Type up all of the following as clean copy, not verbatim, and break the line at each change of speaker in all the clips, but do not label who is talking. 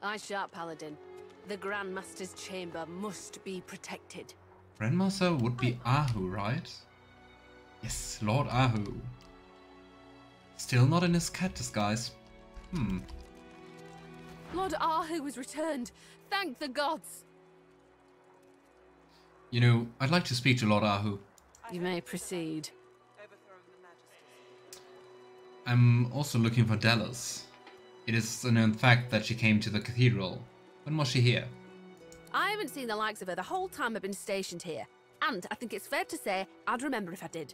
Aye, sharp, Paladin. The Grand Master's chamber must be protected.
Grandmaster would be Ahu, right? Yes, Lord Ahu. Still not in his cat disguise.
Lord Ahu has returned. Thank the gods.
You know, I'd like to speak to Lord Ahu.
You may proceed.
I'm also looking for Dallas. It is a known fact that she came to the cathedral. When was she here?
I haven't seen the likes of her the whole time I've been stationed here. And I think it's fair to say I'd remember if I did.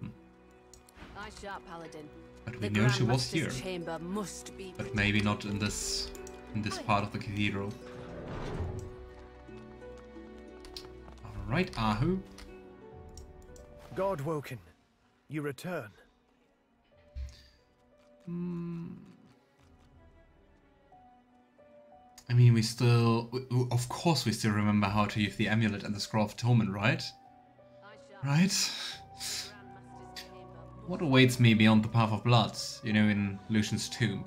Aye, sharp, Paladin.
But we know she was here.
Chamber must be
But maybe not in this part of the cathedral. Alright, Ahu.
Godwoken, you return.
I mean, of course we still remember how to use the amulet and the scroll of atonement, right? Right? What awaits me beyond the path of blood, you know, in Lucian's tomb?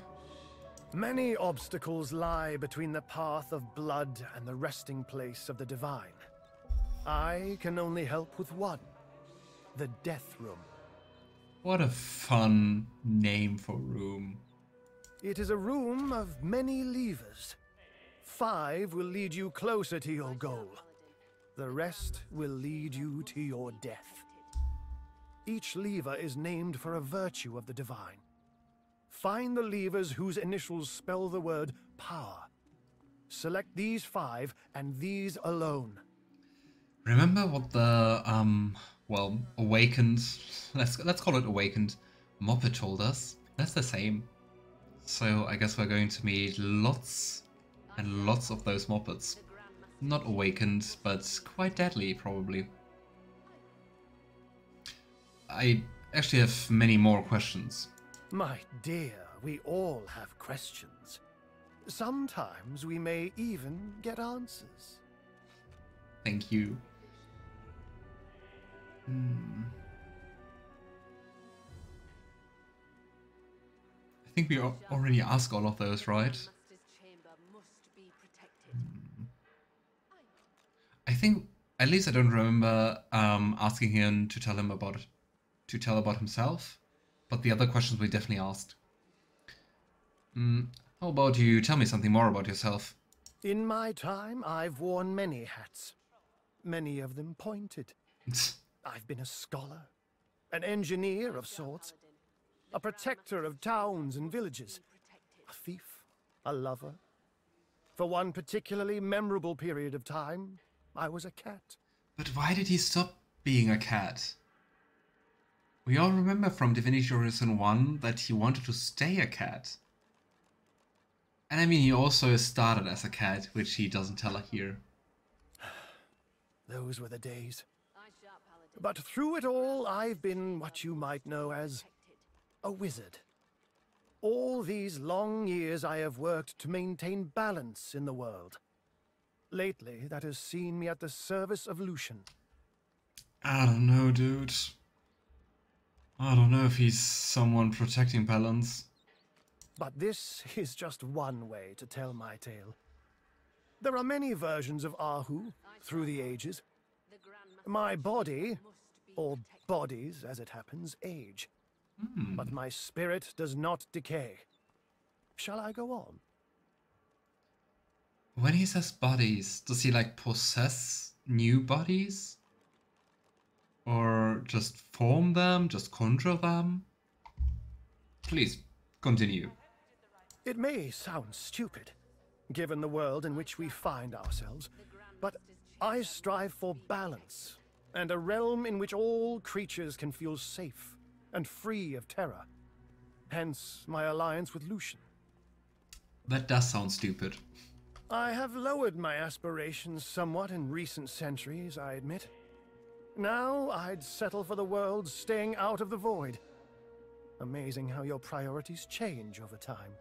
Many obstacles lie between the path of blood and the resting place of the divine. I can only help with one, the death room.
What a fun name for room.
It is a room of many levers. 5 will lead you closer to your goal. The rest will lead you to your death. Each lever is named for a virtue of the divine. Find the levers whose initials spell the word power. Select these 5 and these alone.
Remember what the awakened, let's call it awakened, Moppet told us? That's the same. So I guess we're going to meet lots and lots of those Moppets. Not awakened, but quite deadly, probably. I actually have many more questions.
My dear, we all have questions. Sometimes we may even get answers.
Thank you. I think we already asked all of those, right? I think, at least I don't remember asking him to tell about himself, but the other questions we definitely asked. How about you tell me something more about yourself?
In my time, I've worn many hats. Many of them pointed. I've been a scholar, an engineer of sorts, a protector of towns and villages, a thief, a lover. For one particularly memorable period of time, I was a cat.
But why did he stop being a cat? We all remember from Divinity Original Sin 1 that he wanted to stay a cat. And I mean, he also started as a cat, which he doesn't tell her here.
Those were the days. But through it all, I've been what you might know as a wizard. All these long years I have worked to maintain balance in the world. Lately, that has seen me at the service of Lucian.
I don't know, dude. I don't know if he's someone protecting balance.
But this is just one way to tell my tale. There are many versions of Ahu through the ages. My body, or bodies as it happens, age. But my spirit does not decay. Shall I go on?
When he says bodies, does he like possess new bodies? Or just form them, just conjure them? Please, continue.
It may sound stupid, given the world in which we find ourselves, but I strive for balance, and a realm in which all creatures can feel safe and free of terror. Hence my alliance with Lucian.
That does sound stupid.
I have lowered my aspirations somewhat in recent centuries, I admit. Now I'd settle for the world staying out of the void. Amazing how your priorities change over time.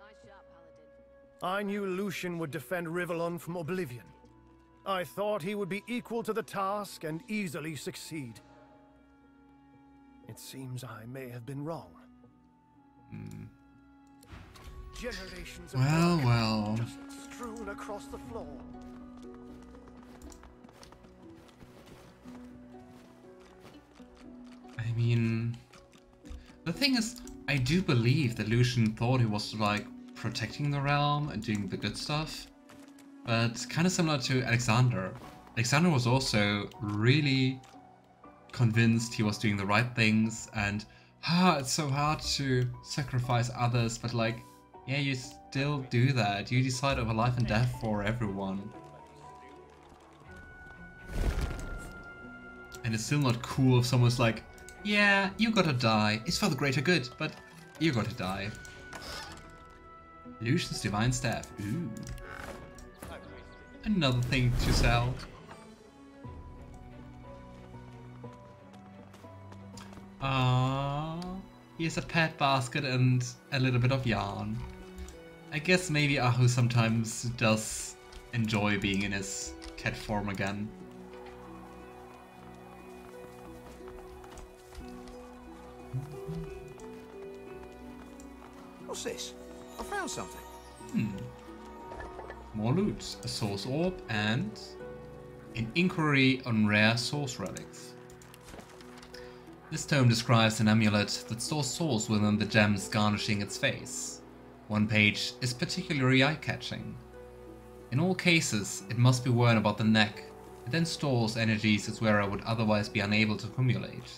I knew Lucian would defend Rivellon from oblivion. I thought he would be equal to the task and easily succeed. It seems I may have been wrong. Generations of
Well.
just strewn across the floor.
I mean, the thing is, I do believe that Lucian thought he was like protecting the realm and doing the good stuff, but kind of similar to Alexander. Alexander was also really convinced he was doing the right things, and it's so hard to sacrifice others, but like, yeah, you still do that. You decide over life and death for everyone. And it's still not cool if someone's like, yeah, you gotta die. It's for the greater good, but you gotta die. Lucian's Divine Staff. Ooh. Another thing to sell. Here's a pet basket and a little bit of yarn. I guess maybe Ahu sometimes does enjoy being in his cat form again.
What's this? I found something.
More loot. A source orb and an inquiry on rare source relics. This tome describes an amulet that stores souls within the gems garnishing its face. One page is particularly eye-catching. In all cases, it must be worn about the neck. It then stores energies its wearer would otherwise be unable to accumulate.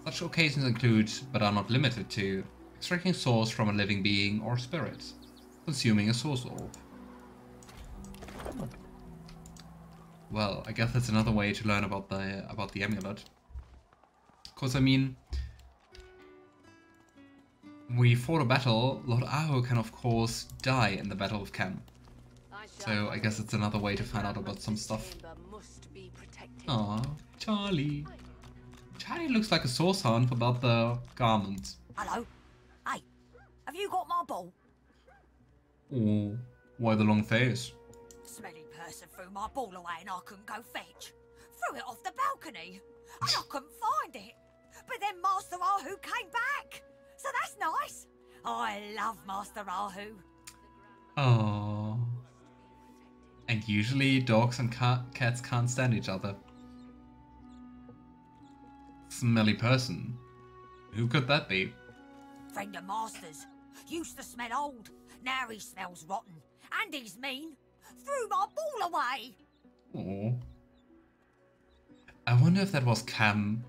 Such occasions include, but are not limited to, extracting souls from a living being or spirit, consuming a source orb. Well, I guess that's another way to learn about the amulet. Because I mean, we fought a battle. Lord Aho can of course die in the Battle of Kem. So I guess it's another way to find out about some stuff. Aw, Charlie. Charlie looks like a source hunt without the garment.
Hello? Hey, have you got my ball?
Oh, why the long face?
Smelly person threw my ball away and I couldn't go fetch. Threw it off the balcony. And I couldn't find it. But then Master Ahu came back. So that's nice. I love Master Ahu.
Oh. And usually dogs and cats can't stand each other. Smelly person. Who could that be?
Friend of Master's. Used to smell old. Now he smells rotten. And he's mean. Threw my ball away.
Oh. I wonder if that was Cam,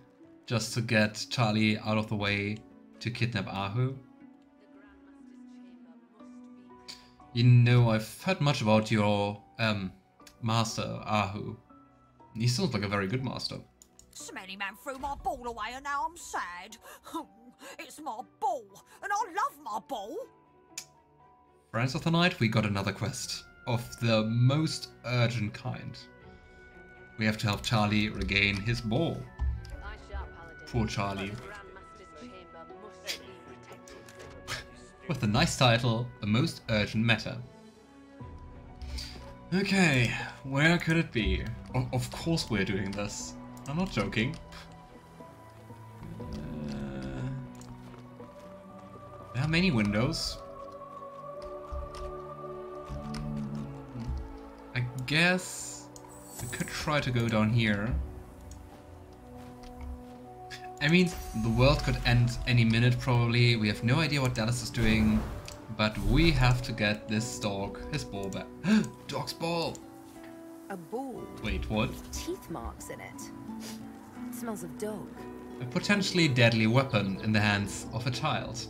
just to get Charlie out of the way to kidnap Ahu. You know, I've heard much about your, master, Ahu. He sounds like a very good master.
Smelly man threw my ball away and now I'm sad. It's my ball, and I love my ball.
Friends of the Night, we got another quest of the most urgent kind. We have to help Charlie regain his ball. Poor Charlie. With the nice title, The Most Urgent Matter. Okay, where could it be? Of course we're doing this. I'm not joking. There are many windows. I guess we could try to go down here. I mean, the world could end any minute probably. We have no idea what Dallas is doing, but we have to get this dog his ball back. Dog's ball!
A ball
Wait, what?
with teeth marks in it. It smells of dog.
A potentially deadly weapon in the hands of a child.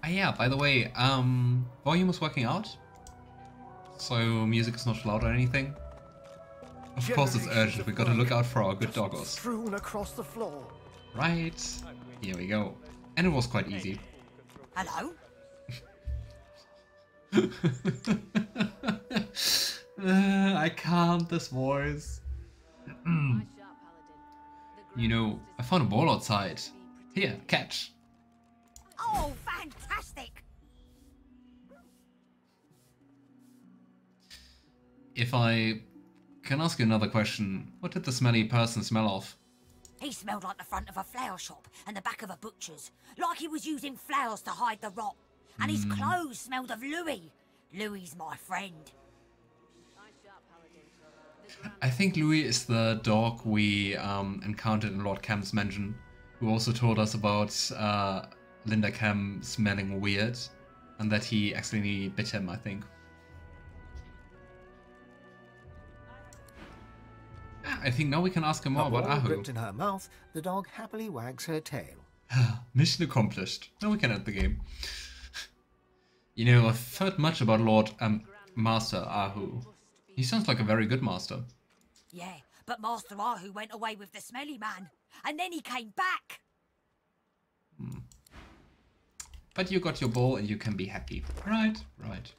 Ah yeah, by the way, volume is working out. So music is not loud or anything. Of course it's urgent, we gotta look out for our good doggos.
Strewn across the floor.
Right, here we go. And it was quite easy.
Hello?
I can't, this voice. You know, I found a ball outside. Here, catch.
Oh, fantastic!
If I can ask you another question, what did the smelly person smell of?
He smelled like the front of a flower shop and the back of a butcher's, like he was using flowers to hide the rot. And his clothes smelled of Louis. Louis's my friend.
I think Louis is the dog we encountered in Lord Cam's mansion, who also told us about Linda Cam smelling weird, and that he accidentally bit him, I think. I think now we can ask him more about Ahu.
Ripped in her mouth, the dog happily wags her tail.
Mission accomplished. Now we can end the game. You know, I've heard much about Lord Master Ahu. He sounds like a very good master.
Yeah, but Master Ahu went away with the smelly man, and then he came back.
But you got your bowl and you can be happy. Right, right.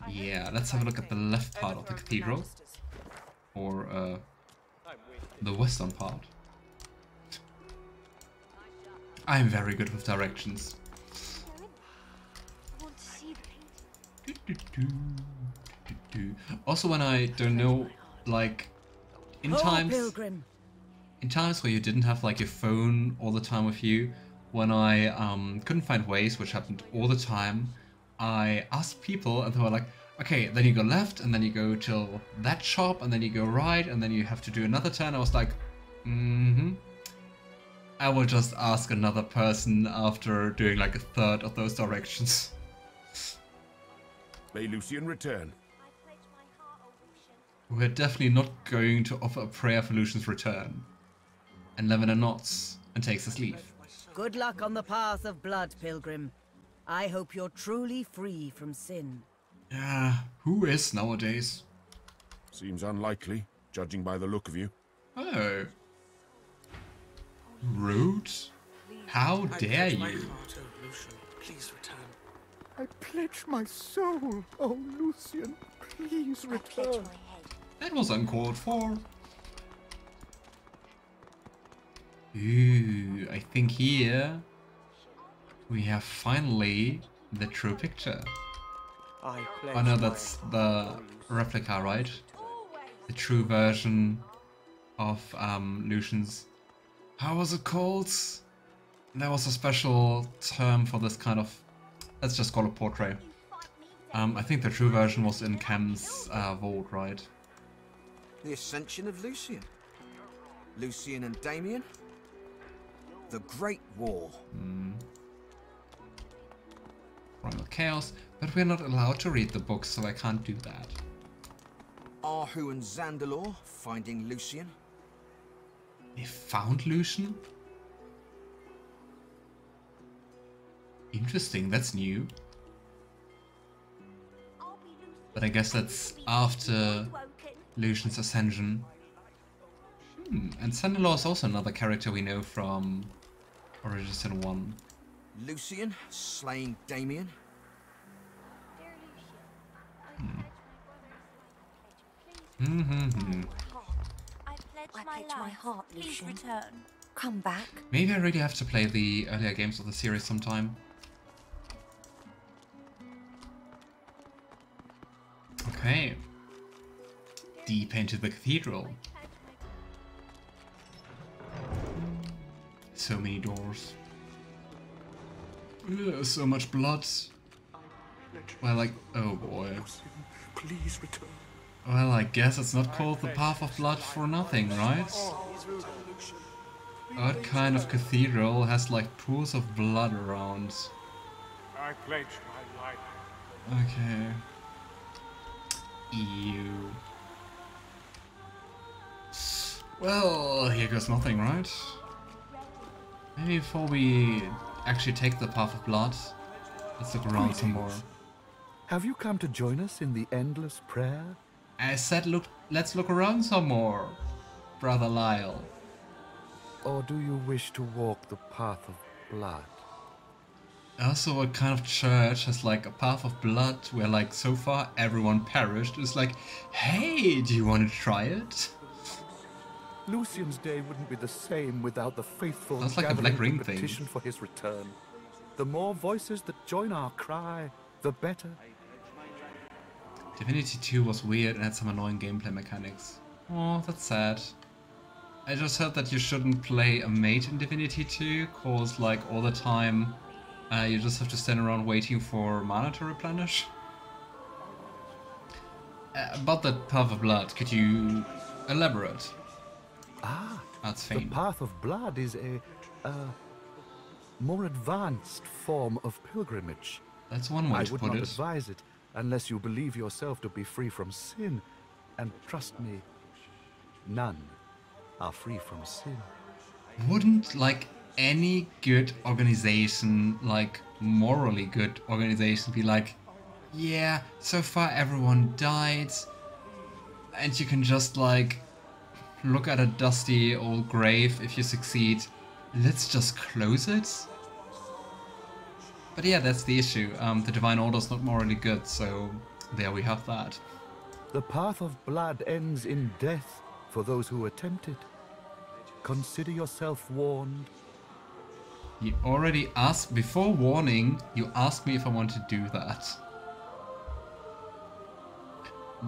Yeah, let's have a look at the left part of the cathedral. Or the western part. I'm very good with directions. Also, when I don't know, like, in times where you didn't have like your phone all the time with you, when I couldn't find ways, which happened all the time, I asked people and they were like, okay, then you go left and then you go till that shop and then you go right and then you have to do another turn. I was like, I will just ask another person after doing like a third of those directions.
May Lucian return.
We're definitely not going to offer a prayer for Lucian's return. And Lavender nods and takes his leave.
Good luck on the path of blood, pilgrim. I hope you're truly free from sin.
Yeah, who is nowadays?
Seems unlikely, judging by the look of you.
Oh. Rude? How dare you?
Please return.
I pledge my soul. Oh, Lucian, please return.
That was uncalled for. Ooh, I think here we have finally the true picture. Oh no, that's the replica, right? The true version of Lucian's. How was it called? There was a special term for this kind of. Let's just call it portrait. I think the true version was in Cam's vault, right?
The Ascension of Lucian. Lucian and Damien. The Great War.
Primal Chaos, but we're not allowed to read the books, so I can't do that.
Ahu and Zandalor finding Lucian.
They found Lucian? Interesting, that's new. But I guess that's after Lucian's ascension. And Zandalor is also another character we know from Original Sin 1.
Lucian slaying Damien.
I pledge my heart, Lucian. Please return. Come back.
Maybe I really have to play the earlier games of the series sometime. Okay. Deep into the cathedral. So many doors. Ugh, so much blood. Well, like, oh boy.
Please return.
Well, I guess it's not called the Path of Blood for nothing, right? What kind of cathedral has like pools of blood around?
I pledge my life.
Okay. Ew. Well, here goes nothing, right? Maybe before we actually take the Path of Blood, let's look around some more.
Have you come to join us in the endless prayer?
I said let's look around some more, Brother Lyle.
Or do you wish to walk the path of blood?
Also, what kind of church has like a path of blood where like so far everyone perished? It's like, hey, do you want to try it?
Lucian's day wouldn't be the same without the faithful
That's like a Black Ring thing.
petition for his return. The more voices that join our cry, the better.
Divinity 2 was weird and had some annoying gameplay mechanics. Oh, that's sad. I just heard that you shouldn't play a mage in Divinity 2, cause like all the time you just have to stand around waiting for mana to replenish. About that Path of Blood, could you elaborate?
Ah,
That's
the
Fane.
Path of Blood is a more advanced form of pilgrimage.
That's one way
I
to
would
put
not
it.
advise it unless you believe yourself to be free from sin. And trust me, none are free from sin.
Wouldn't like any good organization, like morally good organization, be like, yeah, so far everyone died, and you can just like look at a dusty old grave if you succeed, let's just close it? But yeah, that's the issue. The Divine Order's not morally good, so there we have that.
The Path of Blood ends in death for those who attempt it. Consider yourself warned.
You already asked, before warning, you asked me if I want to do that.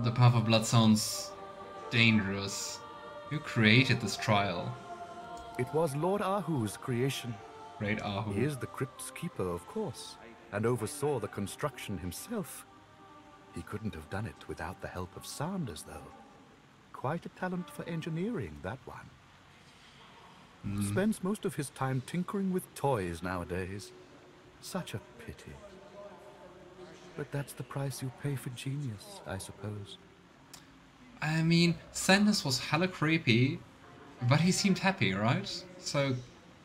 The Path of Blood sounds dangerous. Who created this trial?
It was Lord Ahu's creation.
Great Ahu.
He is the crypt's keeper, of course, and oversaw the construction himself. He couldn't have done it without the help of Sanders, though. Quite a talent for engineering, that one. Spends most of his time tinkering with toys nowadays. Such a pity. But that's the price you pay for genius, I suppose.
I mean, Sanders was hella creepy, but he seemed happy, right? So,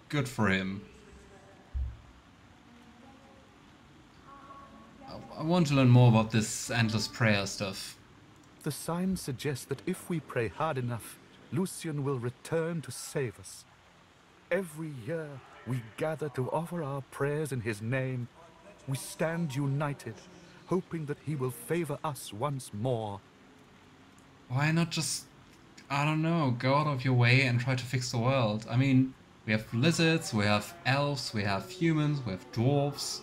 good for him. I want to learn more about this endless prayer stuff.
The signs suggest that if we pray hard enough, Lucian will return to save us. Every year, we gather to offer our prayers in his name. We stand united, hoping that he will favor us once more.
Why not just, I don't know, go out of your way and try to fix the world? I mean, we have lizards, we have elves, we have humans, we have dwarves.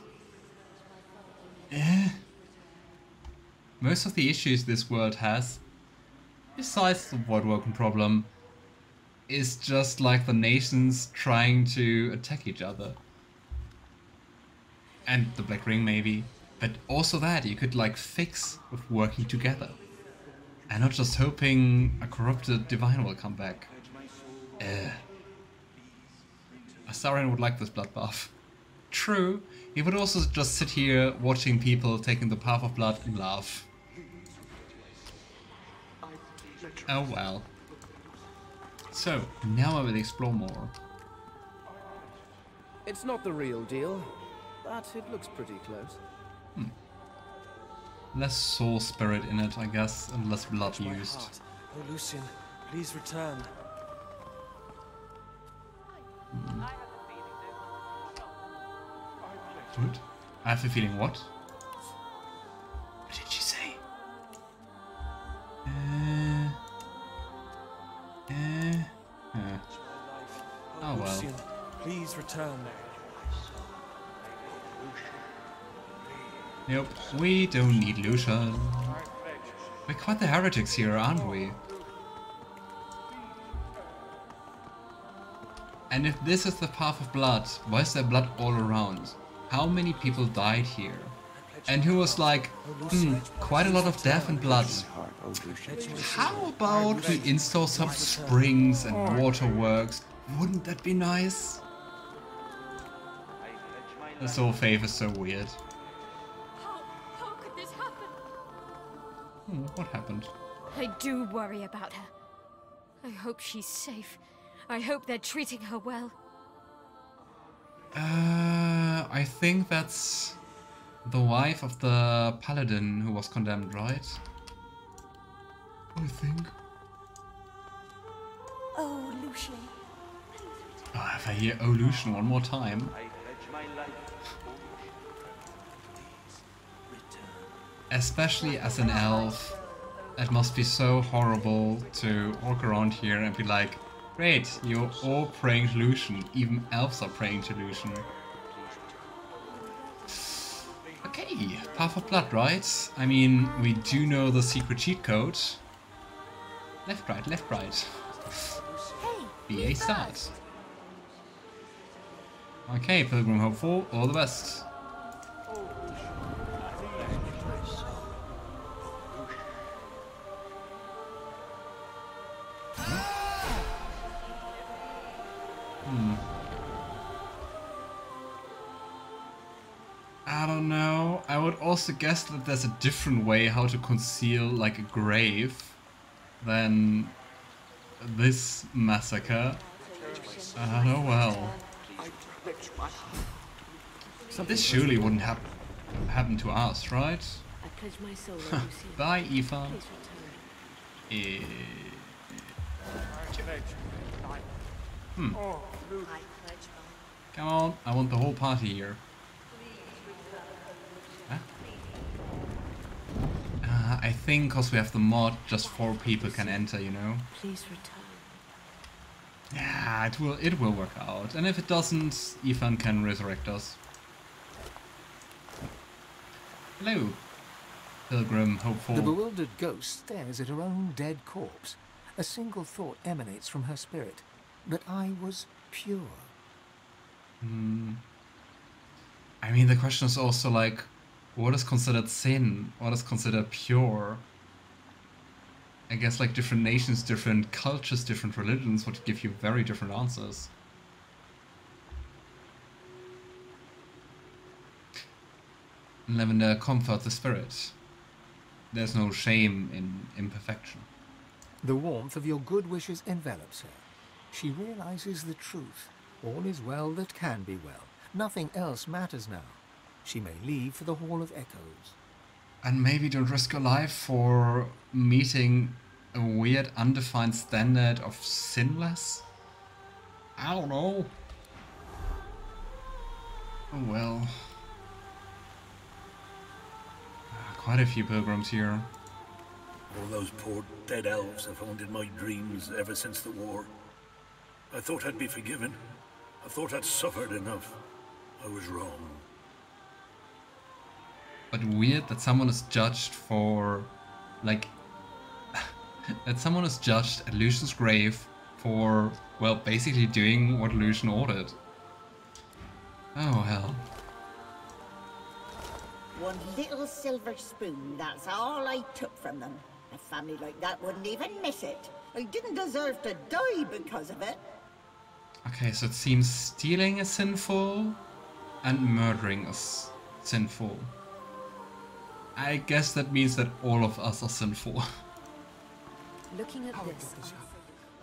Most of the issues this world has, besides the woodworking problem, is just like the nations trying to attack each other. And the Black Ring maybe. But also that you could like fix with working together. And not just hoping a corrupted divine will come back. Astarion would like this bloodbath. True, he would also just sit here watching people taking the Path of Blood and laugh. Oh well. So, now I will explore more.
It's not the real deal, but it looks pretty close.
Less soul spirit in it, I guess, and less blood
My
used.
heart. Oh, Lucian, please return.
What? I have a feeling what? What did she say? Oh well.
Lucian, please return.
Nope, we don't need Lucian. We're quite the heretics here, aren't we? And if this is the Path of Blood, why is there blood all around? How many people died here? And who was like, quite a lot of death and blood. How about we install some springs and waterworks? Wouldn't that be nice? This whole faith is so weird.
How could this happen?
What happened?
I do worry about her. I hope she's safe. I hope they're treating her well.
I think that's the wife of the paladin who was condemned, right? I think.
Oh, Lucian.
Oh, if I hear "Oh Lucian" one more time. Especially as an elf, it must be so horrible to walk around here and be like, great, you're all praying to Lucian. Even elves are praying to Lucian. Okay, Path of Blood, right? I mean, we do know the secret cheat code. Left, right, left, right.
Hey,
be a start. Okay, Pilgrim Hopeful, all the best. I don't know. I would also guess that there's a different way how to conceal like a grave than this massacre. Oh well. This surely wouldn't happen to us, right?
I pledge my soul, Lucian.
Bye, Ifan. Come on, I want the whole party here. Huh? I think because we have the mod, just 4 people can enter, you know?
Please return.
Yeah, it will work out. And if it doesn't, Ifan can resurrect us. Hello, Pilgrim Hopeful.
The bewildered ghost stares at her own dead corpse. A single thought emanates from her spirit. That I was pure.
I mean, the question is also like, what is considered sin? What is considered pure? I guess like different nations, different cultures, different religions would give you very different answers. Lavender, comfort the spirit. There's no shame in imperfection.
The warmth of your good wishes envelops her. She realizes the truth. All is well that can be well. Nothing else matters now. She may leave for the Hall of Echoes.
And maybe don't risk your life for meeting a weird undefined standard of sinless? I don't know. Oh well. Quite a few pilgrims here.
All those poor dead elves have haunted my dreams ever since the war. I thought I'd be forgiven. I thought I'd suffered enough. I was wrong.
But weird that someone is judged for, like, that someone is judged at Lucian's grave for, well, basically doing what Lucian ordered. Oh well.
One little silver spoon, that's all I took from them. A family like that wouldn't even miss it. I didn't deserve to die because of it.
Okay, so it seems stealing is sinful and murdering is sinful. I guess that means that all of us are sinful.
Looking at this,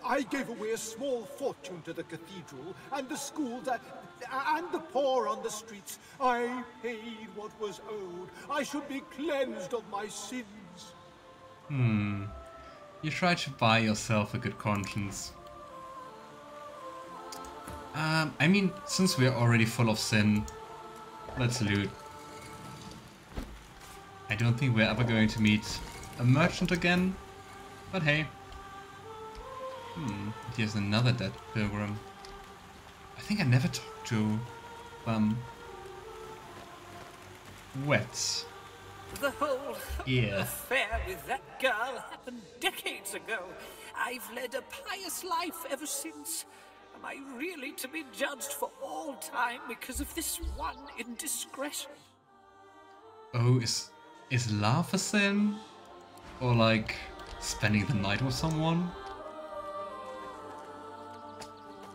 I gave away a small fortune to the cathedral and the schools and the poor on the streets. I paid what was owed. I should be cleansed of my sins.
You try to buy yourself a good conscience. I mean, since we're already full of sin, let's loot. I don't think we're ever going to meet a merchant again, but hey. Here's another dead pilgrim. I think I never talked to Wet.
The whole
Yeah.
affair with that girl happened decades ago. I've led a pious life ever since. Am I really to be judged for all time because of this one indiscretion?
Oh, is love a sin? Or like spending the night with someone?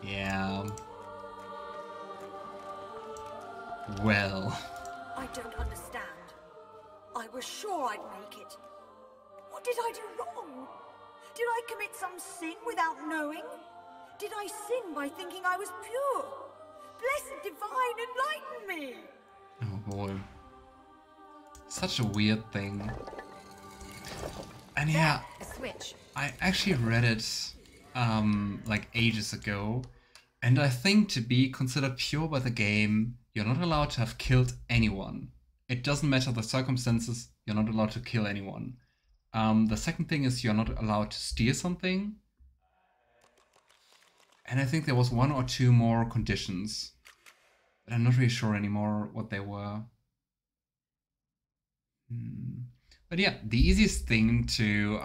Yeah. Well.
I don't understand. I was sure I'd make it. What did I do wrong? Did I commit some sin without knowing? Did I sin by thinking I was pure? Blessed Divine, enlighten me!
Oh boy. Such a weird thing. And yeah,
a switch.
I actually read it like ages ago, and I think to be considered pure by the game, you're not allowed to have killed anyone. It doesn't matter the circumstances, you're not allowed to kill anyone. The second thing is you're not allowed to steal something. And I think there was 1 or 2 more conditions, but I'm not really sure anymore what they were. But yeah, the easiest thing to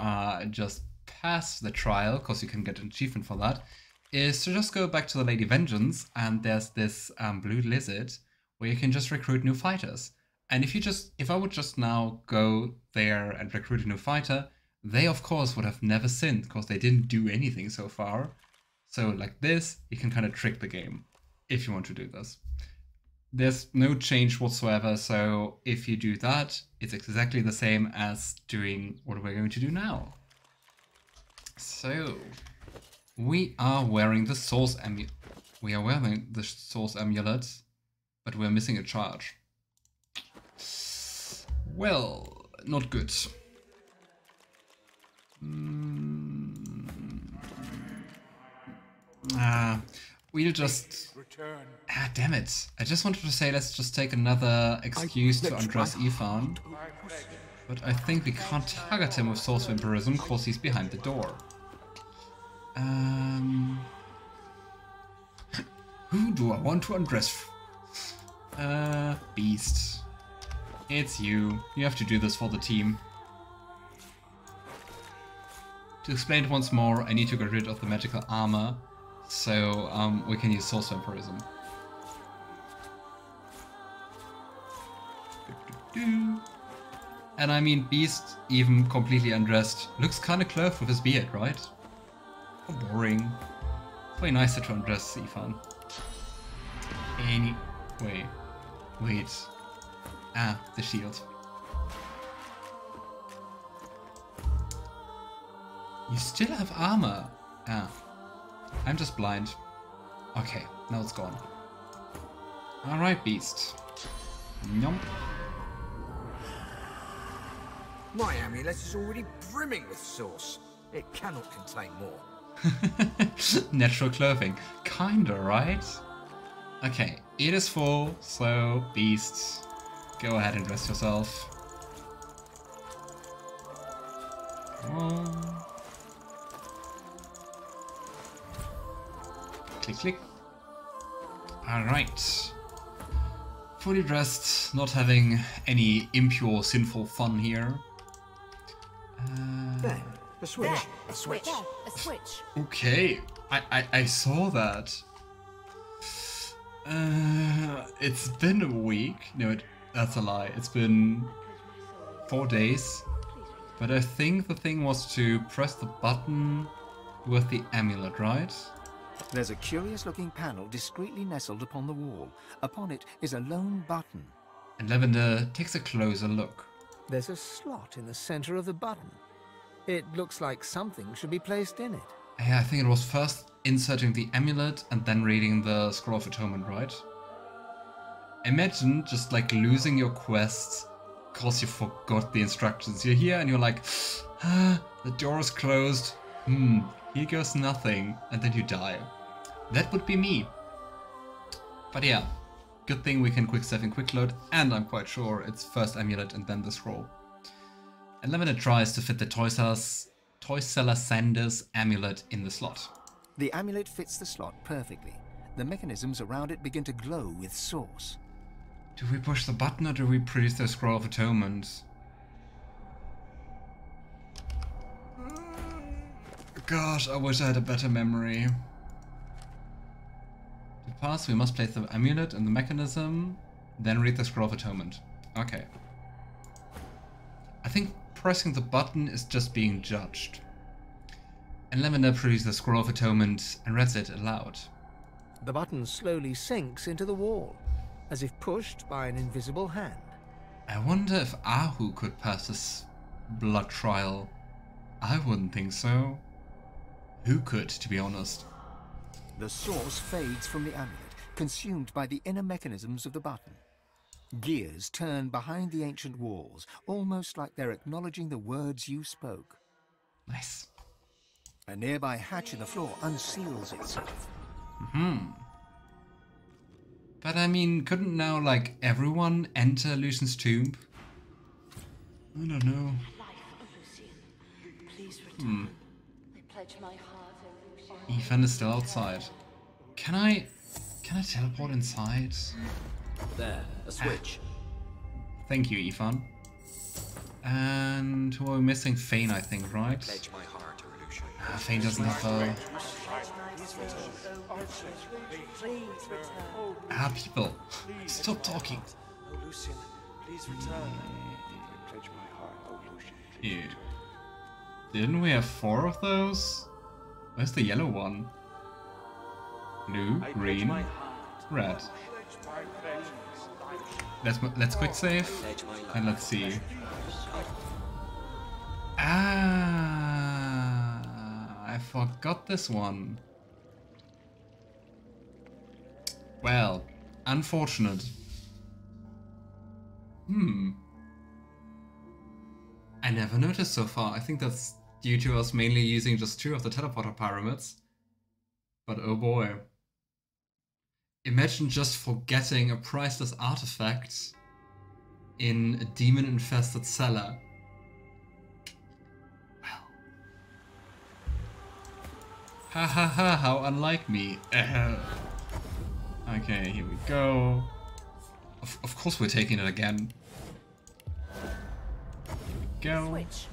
just pass the trial, because you can get an achievement for that, is to just go back to the Lady Vengeance, and there's this blue lizard where you can just recruit new fighters. And if I would just now go there and recruit a new fighter, they of course would have never sinned because they didn't do anything so far. So like this, you can kind of trick the game if you want to do this. There's no change whatsoever, so if you do that, it's exactly the same as doing what we're going to do now. So we are wearing the source amulet. But we're missing a charge. Well, not good. We'll just... damn it. I just wanted to say let's just take another excuse to undress Ifan. But I think we can't target him with Source of Imprisoned because he's behind the door. Who do I want to undress? Beast. It's you. You have to do this for the team. To explain it once more, I need to get rid of the magical armor, so we can use Source Vampirism. And I mean, Beast, even completely undressed, looks kinda clothed with his beard, right? How boring. It's way nicer to undress Ifan. Anyway. Wait. Ah, the shield. You still have armor. Ah. I'm just blind. Okay, now it's gone. Alright, Beast. Yum.
My amulet is already brimming with sauce. It cannot contain more.
Natural clothing. Kinda, right? Okay, it is full, so Beast, go ahead and dress yourself. Come on. Click, click. Alright. Fully dressed, not having any impure, sinful fun here.
There, a switch.
There, a switch. A switch.
Okay, I saw that. It's been a week. No, that's a lie. It's been 4 days. But I think the thing was to press the button with the amulet, right?
There's a curious-looking panel discreetly nestled upon the wall. Upon it is a lone button.
And Lavender takes a closer look.
There's a slot in the center of the button. It looks like something should be placed in it.
Yeah, I think it was first inserting the amulet and then reading the Scroll of Atonement, right? Imagine just like losing your quest because you forgot the instructions. You're here and you're like, ah, the door is closed. Here goes nothing. And then you die. That would be me. But yeah, good thing we can quick save and quick load, and I'm quite sure it's first amulet and then the scroll. And Lavender tries to fit the Toy Seller Sanders amulet in the slot.
The amulet fits the slot perfectly. The mechanisms around it begin to glow with sauce.
Do we push the button or do we produce the Scroll of Atonement? Gosh, I wish I had a better memory. To pass, we must place the amulet in the mechanism, then read the Scroll of Atonement. Okay. I think pressing the button is just being judged. And Lavender produces the Scroll of Atonement and reads it aloud.
The button slowly sinks into the wall, as if pushed by an invisible hand.
I wonder if Ahu could pass this blood trial. I wouldn't think so. Who could, to be honest?
The source fades from the amulet, consumed by the inner mechanisms of the button. Gears turn behind the ancient walls, almost like they're acknowledging the words you spoke.
Nice.
A nearby hatch in the floor unseals itself.
But I mean, couldn't now, like, everyone enter Lucian's tomb? I don't know. Ifan is still outside. Can I teleport inside?
There, a switch.
Thank you, Ifan. And we're missing Fane, I think, right? Fane doesn't have a... Ah, people, stop talking.
Oh, Lucian, please return. I pledge my heart, oh, Lucian.
Yeah. Didn't we have 4 of those? Where's the yellow one? Blue, green, red. Let's quick save and let's see. Ah, I forgot this one. Well, unfortunate. I never noticed so far. I think that's due to us mainly using just 2 of the teleporter pyramids. But oh boy. Imagine just forgetting a priceless artifact in a demon-infested cellar. Well. Ha ha ha, how unlike me. Okay, here we go. Of course we're taking it again. Here we go.
Switch.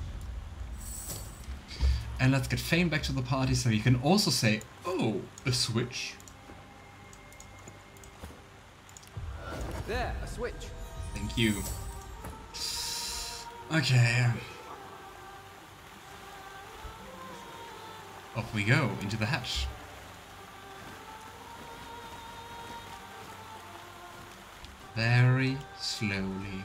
And let's get Fane back to the party so he can also say, oh, a switch.
There, a switch.
Thank you. Okay. Off we go, into the hatch. Very slowly.